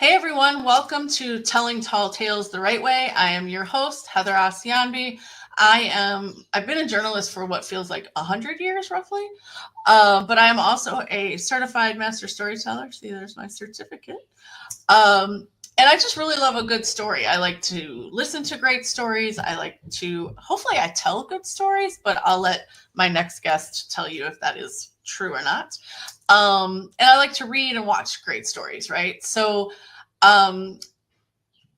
Hey everyone, welcome to Telling Tall Tales the Right Way. I am your host, Heather Asianbi. I've been a journalist for what feels like 100 years roughly, but I am also a certified master storyteller. See, there's my certificate. And I just really love a good story. I like to listen to great stories. Hopefully I tell good stories, but I'll let my next guest tell you if that is true or not. And I like to read and watch great stories, right? So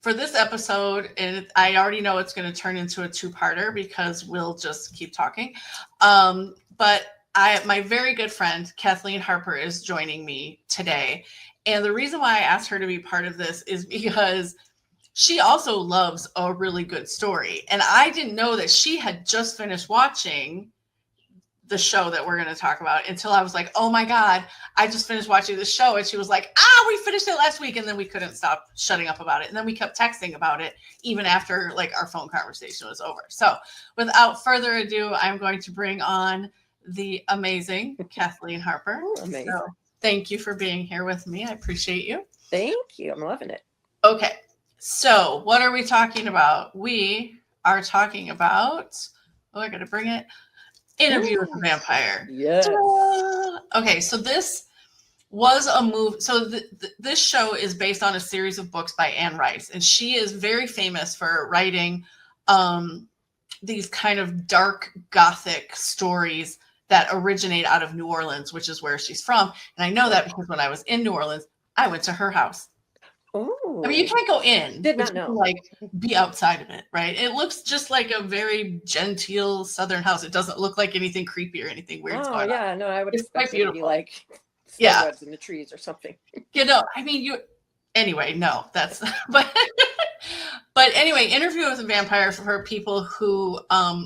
for this episode, and I already know it's going to turn into a two-parter because we'll just keep talking. But my very good friend, Kathleen Harper, is joining me today. And the reason why I asked her to be part of this is because she also loves a really good story. And I didn't know that she had just finished watching the show that we're going to talk about until I was like, oh my God, I just finished watching the show. And she was like, we finished it last week. And then we couldn't stop shutting up about it. And then we kept texting about it even after like our phone conversation was over. So without further ado, I'm going to bring on the amazing Kathleen Harper. Oh, amazing. So thank you for being here with me. I appreciate you. Thank you. I'm loving it. Okay. So what are we talking about? We are talking about, I got to bring it. Interview with a Vampire. Yes. Okay, so this was a movie. So this show is based on a series of books by Anne Rice, and she is very famous for writing these kind of dark Gothic stories that originate out of New Orleans, which is where she's from. And I know that because when I was in New Orleans, I went to her house. Oh, I mean, you can't go in. Did not know. Like, be outside of it, right? It looks just like a very genteel Southern house. It doesn't look like anything creepy or anything weird. Oh, yeah. No, I would expect it to be like webs in the trees or something. I mean, anyway, no, that's, but anyway, Interview with a Vampire for people who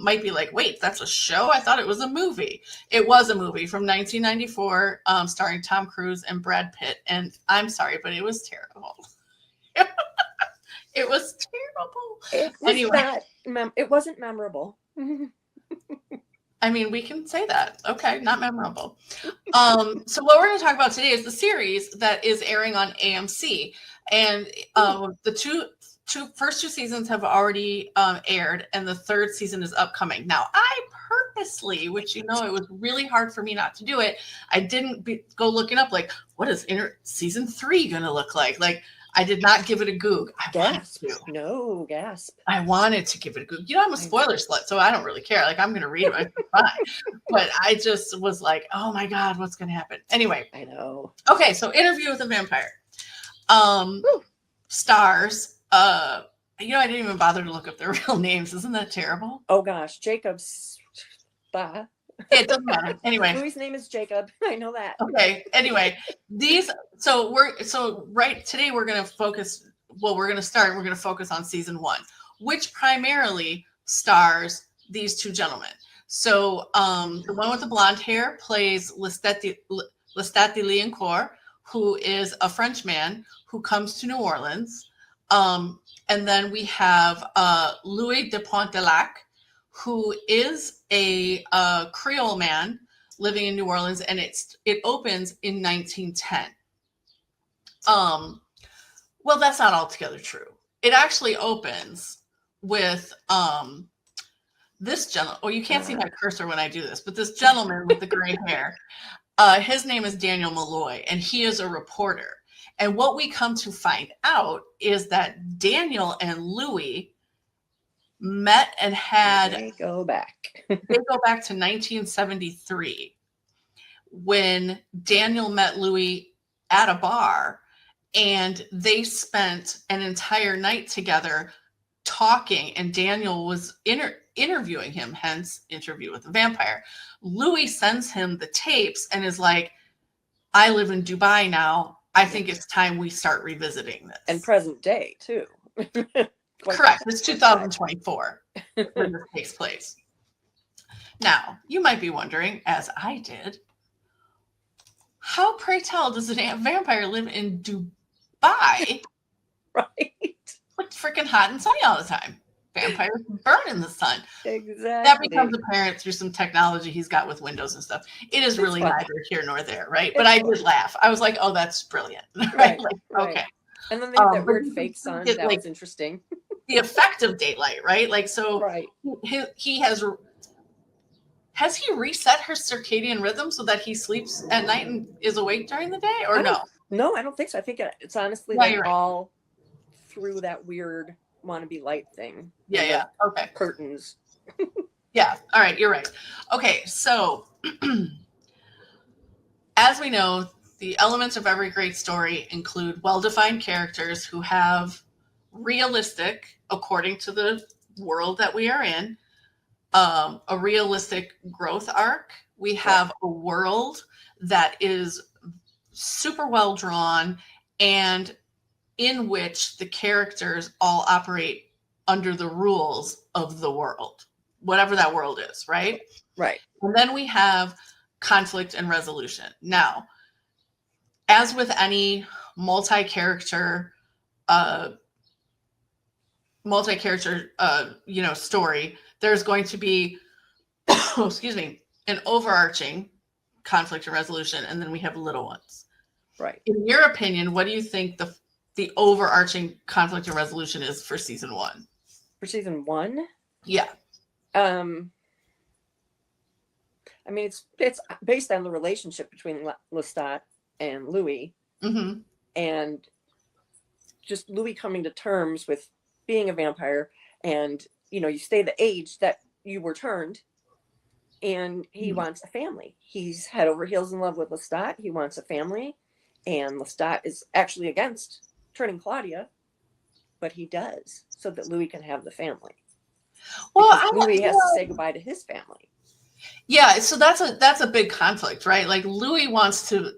might be like, wait, that's a show? I thought it was a movie. It was a movie from 1994 starring Tom Cruise and Brad Pitt. And I'm sorry, but it was terrible. It was terrible. It wasn't memorable. I mean, we can say that. Okay, not memorable. So what we're going to talk about today is the series that is airing on AMC. And the first two seasons have already aired, and the third season is upcoming. Now, I purposely, which it was really hard for me not to do it, I didn't go looking up, like, what is season 3 going to look like? Like, I did not give it a goog. Gasp. No, gasp. I wanted to give it a goog. I'm a spoiler slut, so I don't really care. Like, I'm going to read it. I'm fine. But I just was like, oh my God, what's going to happen? Anyway. I know. Okay, so Interview with a Vampire. Stars. I didn't even bother to look up their real names. Isn't that terrible? Oh gosh, Jacob's. It doesn't matter. Anyway, Louis' name is Jacob. I know that. Okay. Anyway, today we're going to focus. Well, we're going to focus on season 1, which primarily stars these two gentlemen. So the one with the blonde hair plays Lestat de ENCORE, who is a French man who comes to New Orleans. And then we have Louis de Pontelac, who is a Creole man living in New Orleans, and it opens in 1910. Well, that's not altogether true. It actually opens with this gentleman. Oh, you can't see my cursor when I do this, but this gentleman with the gray hair, his name is Daniel Malloy, and he is a reporter. And what we come to find out is that Daniel and Louis met and had they go back to 1973 when Daniel met Louis at a bar, and they spent an entire night together talking, and Daniel was interviewing him, hence Interview with a Vampire. Louis sends him the tapes and is like, I live in Dubai now. I think it's time we start revisiting this. And present day too. Correct. It's 2024 when this takes place. Now, you might be wondering, as I did, how, pray tell, does a vampire live in Dubai? Right. It's freaking hot and sunny all the time. Vampires burn in the sun. Exactly. That becomes apparent through some technology he's got with windows and stuff. It is really neither here nor there, right? But I did laugh. I was like, oh, that's brilliant. Right? Right. Okay. And then they have that But weird you fake can sun. get, That like, was interesting. the effect of daylight, right? Like, so Right. he has he reset her circadian rhythm so that he sleeps at night and is awake during the day, or no? No, I don't think so. I think it's honestly Yeah, you're right. all through that weird wannabe light thing. Yeah. Okay. Curtains. Yeah. All right. You're right. Okay. So, as we know, the elements of every great story include well-defined characters who have realistic, according to the world that we are in, a realistic growth arc. We have a world that is super well drawn and in which the characters all operate under the rules of the world, whatever that world is, right? Right. And then we have conflict and resolution. Now, as with any multi-character story, there's going to be excuse me, an overarching conflict and resolution, and then we have little ones. Right. In your opinion, what do you think the overarching conflict and resolution is for season 1? For season 1? Yeah. I mean, it's based on the relationship between Lestat and Louis, Mm-hmm. and just Louis coming to terms with being a vampire, and you stay the age that you were turned, and he wants a family. He's head over heels in love with Lestat. He wants a family, and Lestat is actually against turning Claudia, but he does so that Louis can have the family. Well, Louis has to say goodbye to his family. Yeah, so that's a big conflict, right? Like, Louis wants to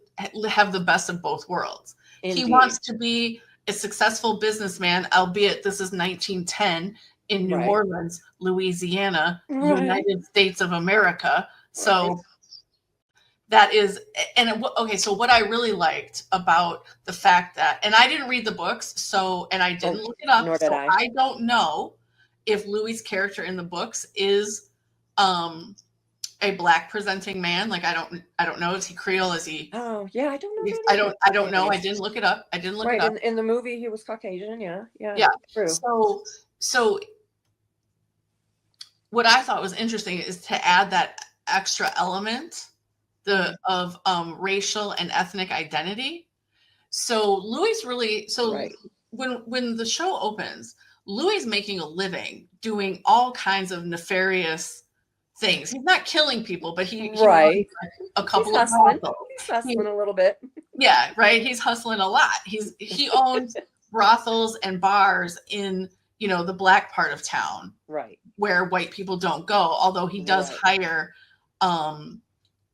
have the best of both worlds. Indeed. He wants to be a successful businessman, albeit this is 1910 in New Orleans, Louisiana, United States of America. So that is, okay, so what I really liked about the fact that, and I didn't read the books, and I didn't look it up, nor did I don't know if Louis' character in the books is a black presenting man. Like, I don't know. Is he Creole? Is he? Oh yeah, I don't know. I don't know. I didn't look it up. Right. In the movie, he was Caucasian. Yeah. True. So what I thought was interesting is to add that extra element of racial and ethnic identity. So Louis really when the show opens, Louis making a living doing all kinds of nefarious things. He's not killing people, but he a couple of brothels. He's hustling a little bit. Yeah, right. He's hustling a lot. He owns brothels and bars in the black part of town, right, where white people don't go. Although he does hire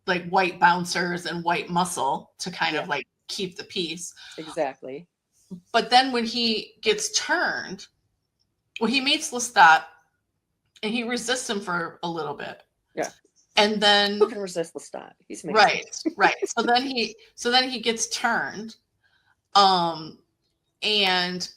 like white bouncers and white muscle to kind of like keep the peace. Exactly. But then when he gets turned, he meets Lestat. And he resists him for a little bit. Yeah. And then who can resist Lestat? He's right. So then he gets turned. And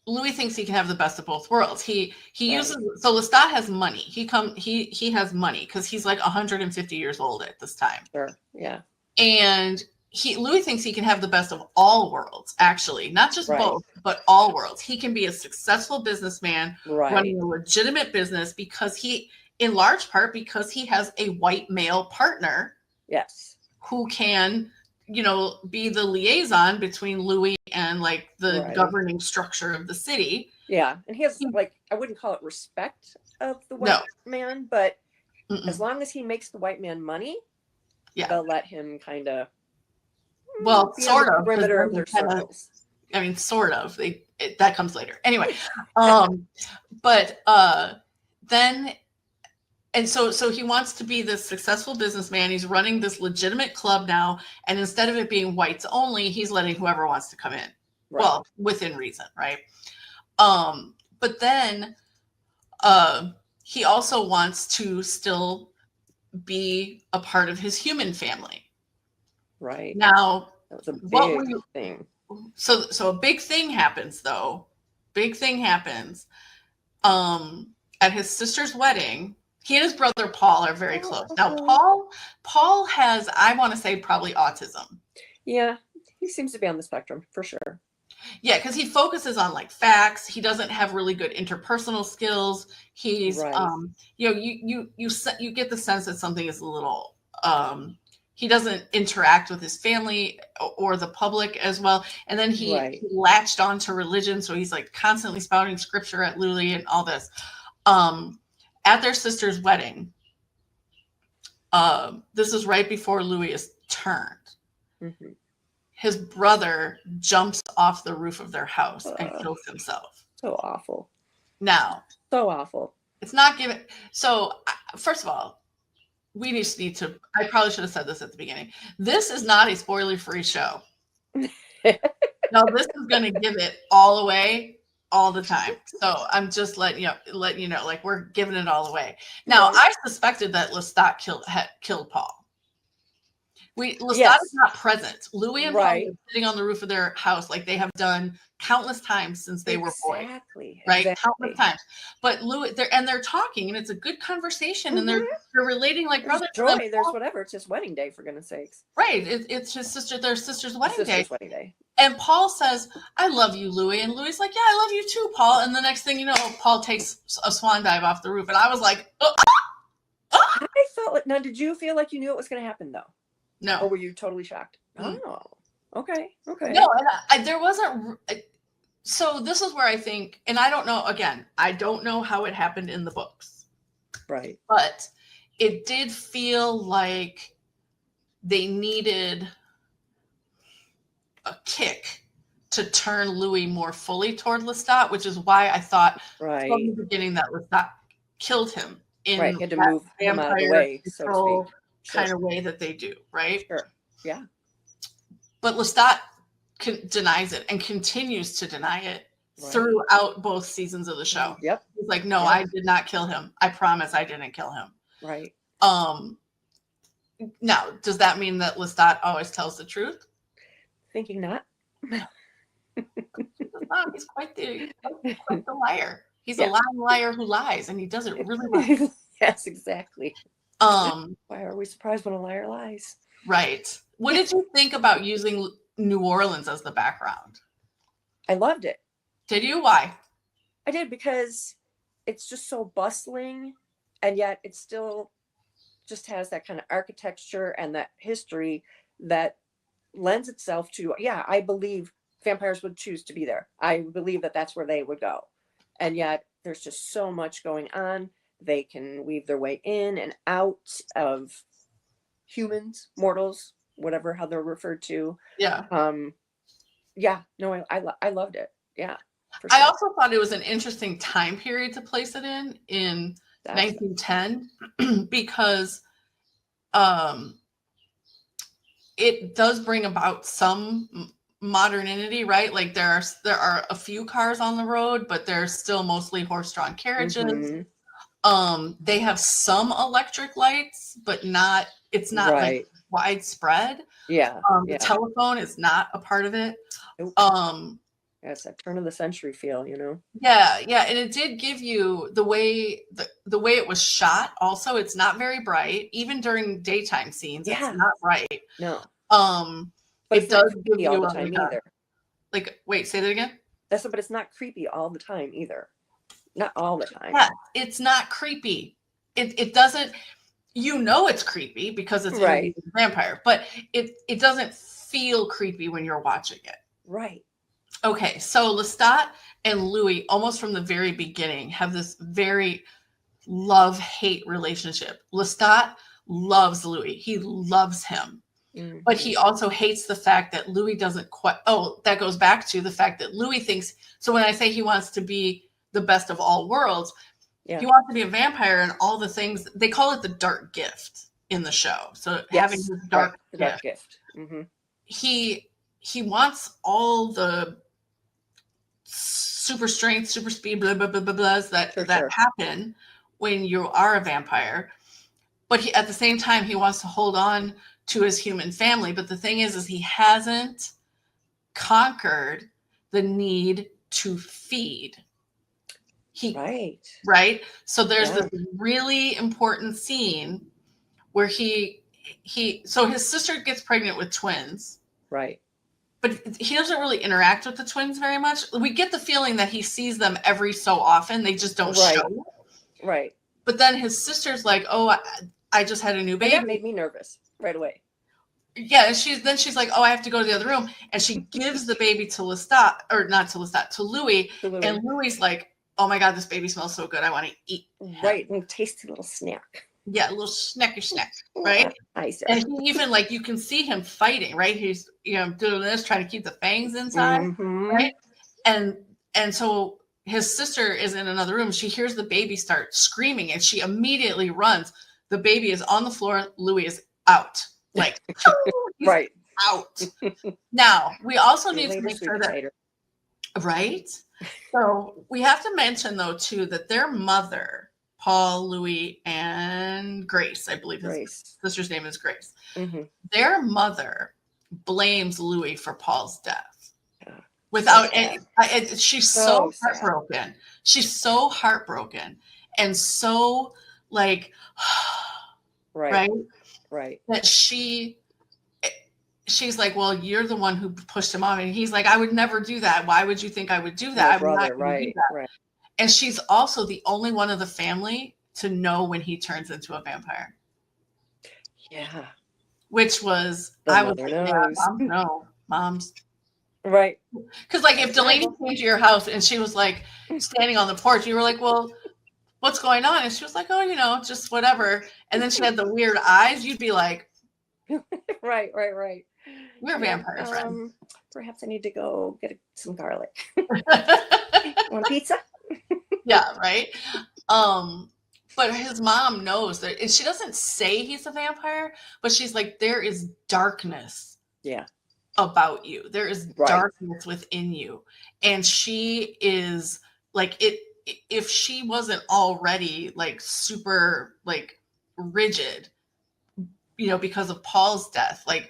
Louis thinks he can have the best of both worlds. He uses, so Lestat has money. He has money because he's like 150 years old at this time. Sure. Yeah. And Louis thinks he can have the best of all worlds, actually, not just both, but all worlds. He can be a successful businessman running a legitimate business in large part because he has a white male partner. Yes. Who can, be the liaison between Louis and like the governing structure of the city. Yeah. And he has I wouldn't call it respect of the white man, but as long as he makes the white man money, they'll let him kind of sort of perimeter of their circles. I mean, sort of. That comes later. Anyway, but then, and so he wants to be this successful businessman. He's running this legitimate club now, and instead of it being whites only, he's letting whoever wants to come in. Right. Well, within reason, right? But then he also wants to still be a part of his human family. Right. Now, that was a big thing. So a big thing happens, though. Big thing happens. At his sister's wedding, he and his brother Paul are very close. Now, Paul has, I want to say, probably autism. Yeah, he seems to be on the spectrum for sure. Yeah, because he focuses on like facts. He doesn't have really good interpersonal skills. He's Right. you get the sense that something is a little he doesn't interact with his family or the public as well. And then he latched on to religion, so he's like constantly spouting scripture at Louis and all this. At their sister's wedding, this is right before Louis is turned. Mm-hmm. His brother jumps off the roof of their house and kills himself. So awful. Now, so awful. It's not given. So, first of all, we just need to. I probably should have said this at the beginning. This is not a spoiler-free show. No, this is going to give it all away all the time. So I'm just letting you know, like we're giving it all away. Now, I suspected that Lestat killed Paul. Lestat is not present. Louis and Paul are sitting on the roof of their house like they have done countless times since they were boys. Right? Countless times. But Louis, they're talking, and it's a good conversation, and they're relating like brothers. Joy, there's whatever. It's his wedding day, for goodness sakes. Right. It's his sister. Their sister's wedding day. And Paul says, "I love you, Louis," and Louis is like, "Yeah, I love you too, Paul." And the next thing you know, Paul takes a swan dive off the roof, and I was like, I felt like. Now, did you feel like you knew it was going to happen though? No. Or were you totally shocked? Oh, okay. No, and there wasn't. So this is where I think, and I don't know, again, I don't know how it happened in the books. Right. But it did feel like they needed a kick to turn Louis more fully toward Lestat, which is why I thought from the beginning that Lestat killed him in he had to move him out of the way, so to speak. Kind of way that they do, right? Sure. Yeah. But Lestat denies it and continues to deny it throughout both seasons of the show. Yep. He's like, no, I did not kill him. I promise I didn't kill him. Right. Now, does that mean that Lestat always tells the truth? Thinking not. He's quite the liar. He's a lying liar who lies, and he does it really well. Yes, exactly. Why are we surprised when a liar lies? Right. What did you think about using New Orleans as the background? I loved it. Did you? Why? I did, because it's just so bustling, and yet it still just has that kind of architecture and that history that lends itself to, I believe vampires would choose to be there. I believe that that's where they would go. And yet there's just so much going on. They can weave their way in and out of humans, mortals, whatever, how they're referred to. Yeah. No, I loved it. Yeah. Sure. I also thought it was an interesting time period to place it in 1910, because it does bring about some modernity, right? Like there are a few cars on the road, but they're still mostly horse-drawn carriages. Mm-hmm. They have some electric lights, but it's not like widespread. The telephone is not a part of it. Nope. It's that turn of the century feel, Yeah, and it did give you the way it was shot. Also, it's not very bright, even during daytime scenes. It's not bright. No. But it does give you all the time either. Like, wait, say that again. But it's not creepy all the time either. Not all the time. Yeah, it's not creepy. It doesn't. It's creepy because it's a vampire, but it doesn't feel creepy when you're watching it. Right. Okay, so Lestat and Louis, almost from the very beginning, have this very love-hate relationship. Lestat loves Louis. He loves him. Mm-hmm. But he also hates the fact that Louis doesn't quite... Oh, that goes back to the fact that Louis thinks... So when I say he wants to be the best of all worlds, he wants to be a vampire and all the things... They call it the dark gift in the show. So having this dark gift. Mm-hmm. He wants all the super strength, super speed, blah, blah, blah, blah, blahs that happen when you are a vampire. But at the same time, he wants to hold on to his human family. But the thing is he hasn't conquered the need to feed. Right. So there's this really important scene where so his sister gets pregnant with twins. Right. but he doesn't really interact with the twins very much. We get the feeling that he sees them every so often. They just don't Right. show. Right. But then his sister's like, "Oh, I just had a new baby." And that made me nervous right away. Yeah, and she's like, "Oh, I have to go to the other room," and she gives the baby to Lestat, or not to Lestat, to Louis, and Louis like, "Oh my God, this baby smells so good. I want to eat him." Right, and tasty little snack. Yeah, a little snacky snack, right? Nice. And he even like, you can see him fighting, right? He's doing this, trying to keep the fangs inside, right? And so his sister is in another room. She hears the baby start screaming, and she immediately runs. The baby is on the floor. Louis is out. Like, right. Out. Now, we also need to make sure that, right? So we have to mention, though, too, that their mother, Paul, Louis, and Grace, I believe his sister's name is Grace. Their mother blames Louis for Paul's death. Without any, she's so heartbroken. She's so heartbroken and so like, right, that she's like, well, you're the one who pushed him off, and he's like, I would never do that. Why would you think I would do that? I'm not gonna do that. Right. And she's also the only one of the family to know when he turns into a vampire. Yeah. Which was, I was like, yeah, moms. Right. Because like, if Delaney came to your house and she was like standing on the porch, you were like, well, what's going on? And she was like, oh, just whatever. And then she had the weird eyes. You'd be like, right. We're vampire friends. Perhaps I need to go get some garlic. Want a pizza? Yeah, right. But his mom knows that, and she doesn't say he's a vampire, but she's like, there is darkness. Yeah. About you. There is darkness within you. And she is like, if she wasn't already like super like rigid, because of Paul's death, like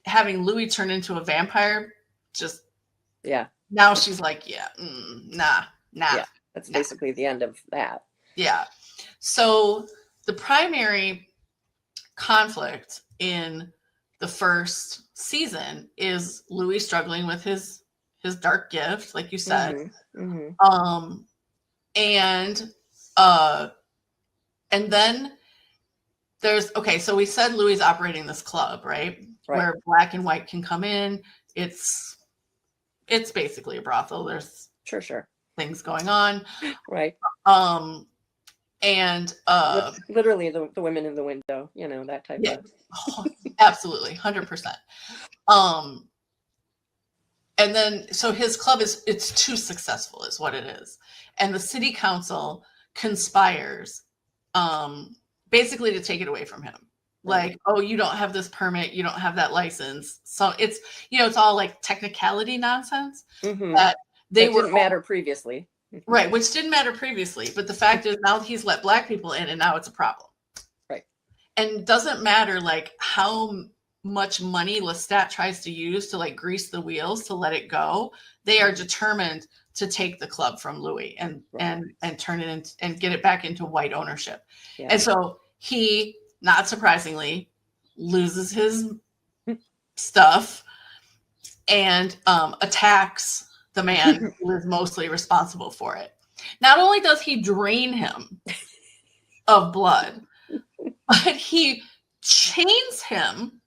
having Louis turn into a vampire, just now she's like, nah. Yeah, that's basically the end of that. Yeah. So the primary conflict in the first season is Louis struggling with his dark gift, like you said. And then there's, so we said Louis operating this club, right? Where black and white can come in. It's basically a brothel. There's sure things going on. Right. And literally the women in the window, that type of. Oh, absolutely, 100%. And then so his club it's too successful, is what it is, and the city council conspires, basically to take it away from him. Like, oh, you don't have this permit, you don't have that license, so it's it's all like technicality nonsense that didn't matter previously. Right, which didn't matter previously, but the fact is now he's let black people in, and now it's a problem. Right. And it doesn't matter like how much money Lestat tries to use to like grease the wheels to let it go. They are determined to take the club from Louis and turn it in and get it back into white ownership. Yeah. And so he, not surprisingly, loses his stuff and attacks the man who is mostly responsible for it. Not only does he drain him of blood, but he chains him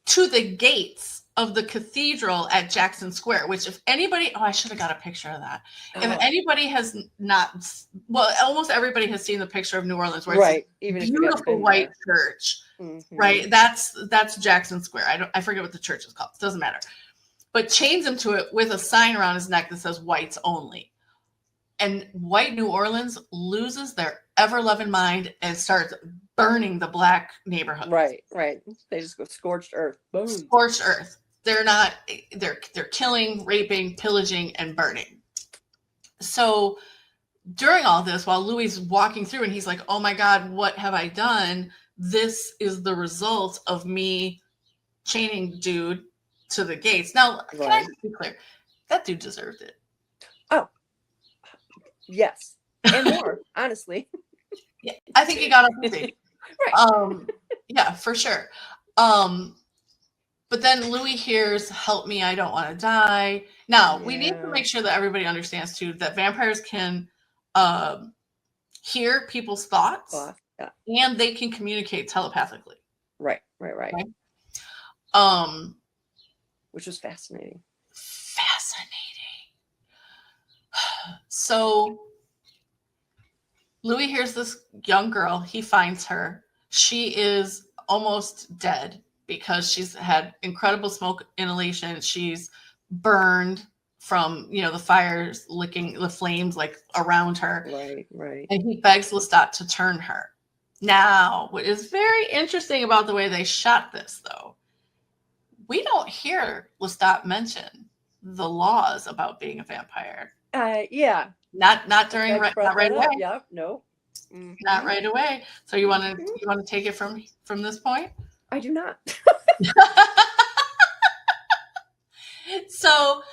to the gates of the cathedral at Jackson Square, which if anybody, I should have got a picture of that. If anybody has not, almost everybody has seen the picture of New Orleans, where it's a beautiful white church, right? That's Jackson Square. I forget what the church is called. It doesn't matter. But chains him to it with a sign around his neck that says whites only. And white New Orleans loses their ever-loving mind and starts burning the black neighborhood. Right. They just go scorched earth. Boom. Scorched earth. They're killing, raping, pillaging, and burning. So during all this, while Louis is walking through and he's like, oh my God, what have I done? This is the result of me chaining dude to the gates. Now, can I just be clear? That dude deserved it. Oh, yes. And more, honestly. Yeah, I think he got off the feet. Right. Yeah, for sure. But But then Louis hears, "Help me, I don't want to die." Now, we need to Yeah. make sure that everybody understands too that vampires can hear people's thoughts Yeah. and they can communicate telepathically. Right. Okay? Which was fascinating. So Louis hears this young girl. He finds her. She is almost dead because she's had incredible smoke inhalation. She's burned from, the fires licking the flames like around her. Right. And he begs Lestat to turn her. Now, what is very interesting about the way they shot this, though, we don't hear Lestat mention the laws about being a vampire. Yeah. Not during not right away. Yep. No. Mm-hmm. Not right away. So you want to take it from this point? I do not. So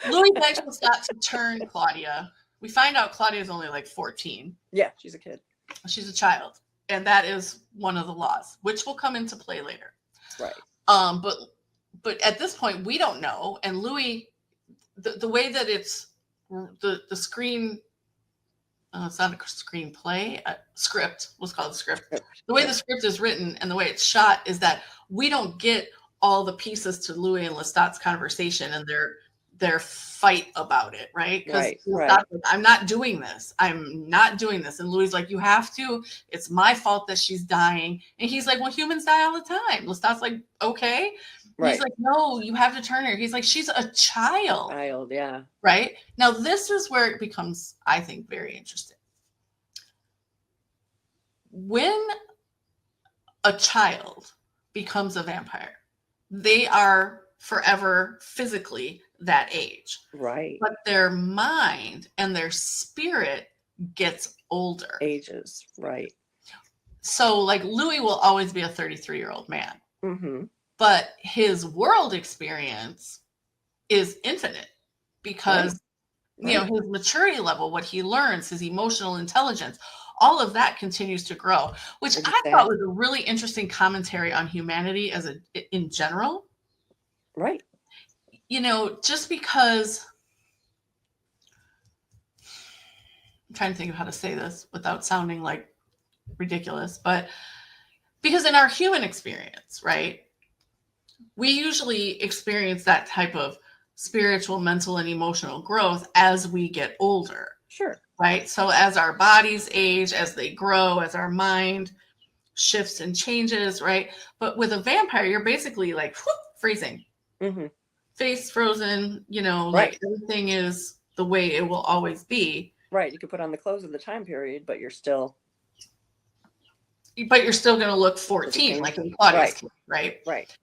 Louis begs Lestat to turn Claudia. We find out Claudia is only like 14. Yeah, she's a kid. She's a child, and that is one of the laws, which will come into play later. Right. But at this point, we don't know. And Louis, the way that it's the screen, it's not a screenplay, a script. Let's call it a script. The way the script is written and the way it's shot is that we don't get all the pieces to Louis and Lestat's conversation and their fight about it, right? Because like, I'm not doing this. I'm not doing this. And Louis like, you have to. It's my fault that she's dying. And he's like, well, humans die all the time. Lestat's like, okay. Right. He's like, no, you have to turn her. He's like, she's a child. Yeah. Right? Now, this is where it becomes, I think, very interesting. When a child becomes a vampire, they are forever physically that age. Right. But their mind and their spirit gets older. Ages. Right. So, like, Louis will always be a 33-year-old man. Mm-hmm. But his world experience is infinite because, his maturity level, what he learns, his emotional intelligence, all of that continues to grow, which I thought was a really interesting commentary on humanity in general. Right. Just because I'm trying to think of how to say this without sounding like ridiculous, but because in our human experience, right, we usually experience that type of spiritual, mental, and emotional growth as we get older. Sure. Right? So as our bodies age, as they grow, as our mind shifts and changes, right? But with a vampire, you're basically like freezing. Mm-hmm. Face frozen, like everything is the way it will always be. Right. You could put on the clothes of the time period, but you're still going to look 14, like in Claudia's case, right? Right.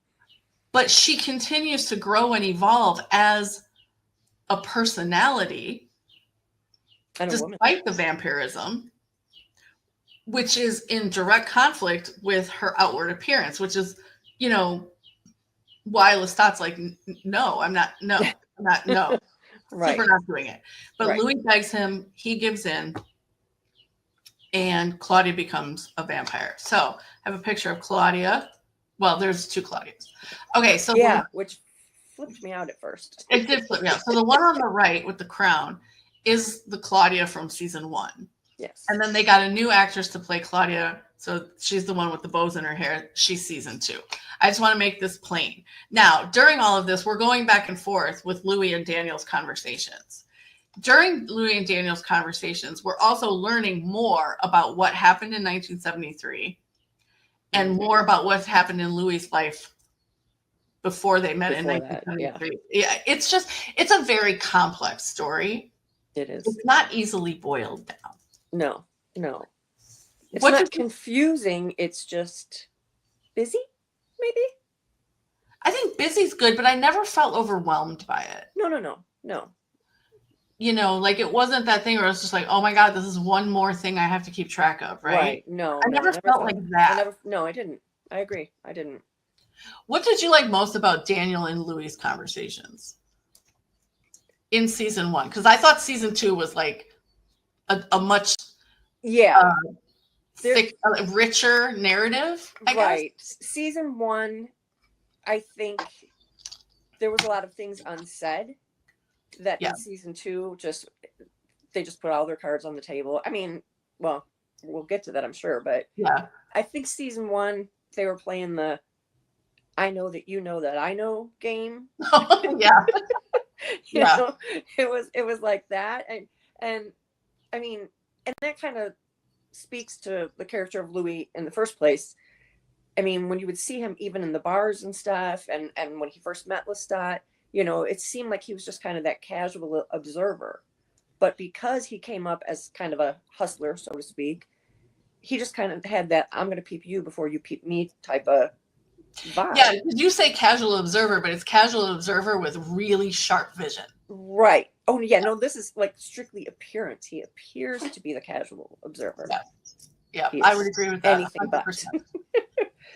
But she continues to grow and evolve as a personality, and despite the vampirism, which is in direct conflict with her outward appearance, which is, why Lestat's like, no, I'm not, no. Right. We're not doing it. But Right. Louis begs him, he gives in, and Claudia becomes a vampire. So I have a picture of Claudia. Well, there's two Claudias. Okay, so which flipped me out at first. It did flip me out. So the one on the right with the crown is the Claudia from season 1. Yes. And then they got a new actress to play Claudia. So she's the one with the bows in her hair. She's season 2. I just want to make this plain. Now, during all of this, we're going back and forth with Louis and Daniel's conversations. During Louis and Daniel's conversations, we're also learning more about what happened in 1973 and more about what happened in Louis's life before they met in 1973. Yeah, it's a very complex story. It is. It's not easily boiled down. No. It's not confusing. It's just busy, maybe? I think busy's good, but I never felt overwhelmed by it. No. Like it wasn't that thing where it's just like, oh my God, this is one more thing I have to keep track of, right? Right. No. I never felt like that. I didn't. I agree. I didn't. What did you like most about Daniel and Louis' conversations in season 1? Because I thought season 2 was like a much thick, richer narrative. I guess. Season 1, I think there was a lot of things unsaid that in season 2 they just put all their cards on the table. I mean, well, we'll get to that, I'm sure, but Yeah. I think season 1 they were playing the I know that you know that I know game. Yeah. You know, it was like that. And I mean, and that kind of speaks to the character of Louis in the first place. I mean, when you would see him even in the bars and stuff, and when he first met Lestat, you know, it seemed like he was just kind of that casual observer. But because he came up as kind of a hustler, so to speak, he just kind of had that "I'm going to peep you before you peep me" type of vibe. Yeah, you say casual observer, but it's casual observer with really sharp vision. Right. Oh yeah, no, this is like strictly appearance. He appears to be the casual observer. Yeah, I would agree with that. Anything 100%. But.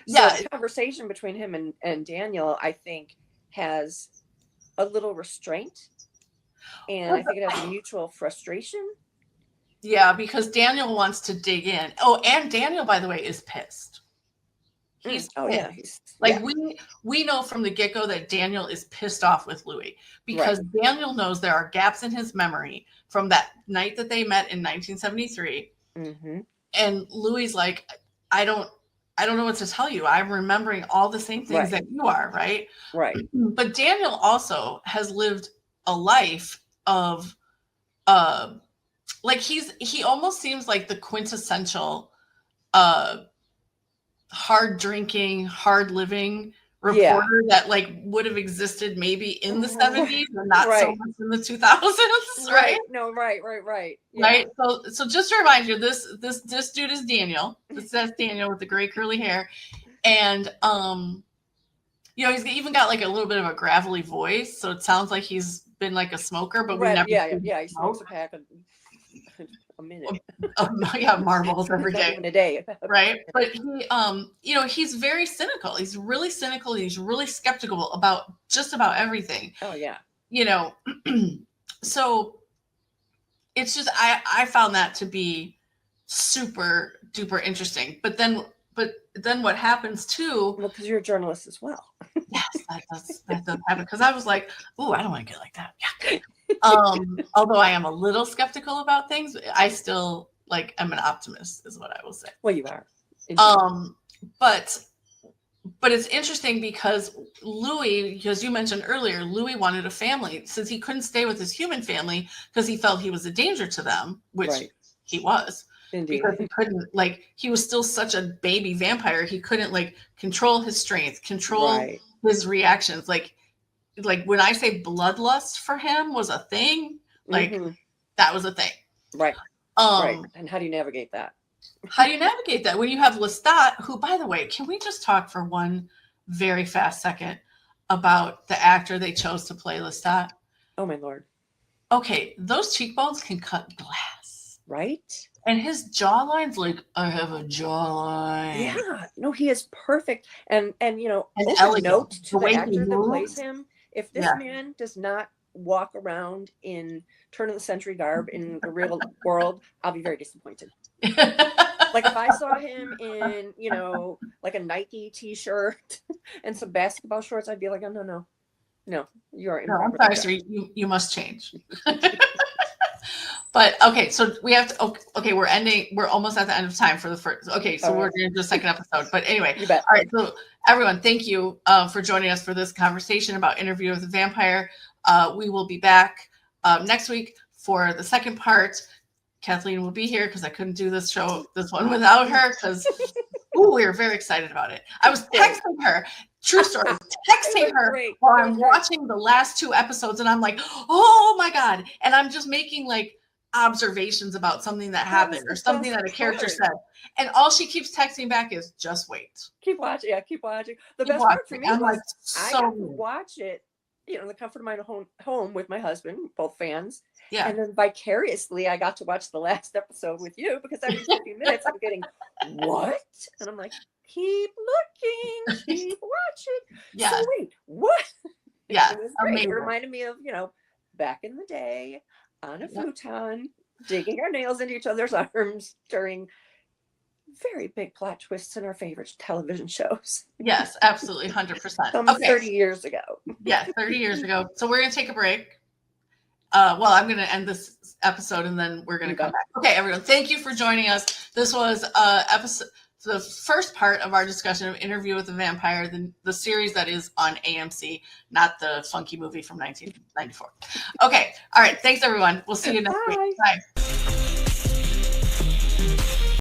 Yeah, so the conversation between him and Daniel, I think, has a little restraint, and I think it has a mutual frustration. Yeah, because Daniel wants to dig in. Oh, and Daniel, by the way, is pissed. He's pissed. We know from the get-go that Daniel is pissed off with Louis because Daniel knows there are gaps in his memory from that night that they met in 1973. Mm-hmm. And Louis like, I don't know what to tell you. I'm remembering all the same things that you are, right? Right. But Daniel also has lived a life of like he almost seems like the quintessential hard drinking, hard living reporter that like would have existed maybe in the 70s and not so much in the 2000s, right? No, right. Yeah. Right. So just to remind you, this dude is Daniel. That's Daniel with the gray curly hair. And you know, he's even got like a little bit of a gravelly voice, so it sounds like he's been like a smoker, but we never he smokes a pack a minute. Marbles every day. Even a day. Right. But he you know, he's very cynical. He's really cynical. He's really skeptical about just about everything. Oh yeah. You know, so it's just I found that to be super duper interesting. But then what happens too? Well, because you're a journalist as well. Yes, that does happen. Because I was like, "Ooh, I don't want to get like that." Yeah. Although I am a little skeptical about things, I still like I'm an optimist, is what I will say. Well, you are. But it's interesting because Louis, because you mentioned earlier, Louis wanted a family since he couldn't stay with his human family because he felt he was a danger to them, which he was. Indeed. Because he couldn't, like, he was still such a baby vampire. He couldn't like control his strength, control his reactions. Like when I say bloodlust for him was a thing, like that was a thing. Right. And how do you navigate that? How do you navigate that when you have Lestat, who, by the way, can we just talk for one very fast second about the actor they chose to play Lestat? Oh my Lord. Okay, those cheekbones can cut glass. Right? And his jawline's like, I have a jawline. Yeah. No, he is perfect. And you know, elegant. Note to the actor that plays him, if this man does not walk around in turn of the century garb in the real world, I'll be very disappointed. Like if I saw him in, you know, like a Nike t-shirt and some basketball shorts, I'd be like, oh no, you are. No, I'm sorry, sir. You must change. But okay, so we have to. Okay, we're almost at the end of time for the first. Okay, so we're going to do a second episode. But anyway, you bet. All right. So everyone, thank you for joining us for this conversation about Interview with a Vampire. We will be back next week for the second part. Kathleen will be here because I couldn't do this one without her because we were very excited about it. I was texting her, true story, texting her while I'm watching the last 2 episodes, and I'm like, oh my God. And I'm just making like observations about something that happened or something that a character said. And all she keeps texting back is just wait. Keep watching. Yeah, keep watching. The best part for me was like, I got to watch it, you know, in the comfort of my home with my husband, both fans. Yeah. And then vicariously, I got to watch the last episode with you because every 50 minutes I'm getting, what? And I'm like, keep looking, keep watching. Yeah. So wait, what? Yeah. It was great. It reminded me of, you know, back in the day on a futon, digging our nails into each other's arms during very big plot twists in our favorite television shows. Yes, absolutely, 100%. Some 30 years ago. Yeah, 30 years ago. So we're going to take a break. Well, I'm going to end this episode and then we're going to come back. Okay, everyone, thank you for joining us. This was the first part of our discussion of Interview with the Vampire, the series that is on AMC, not the funky movie from 1994. Okay, all right. Thanks, everyone. We'll see you next week. Bye.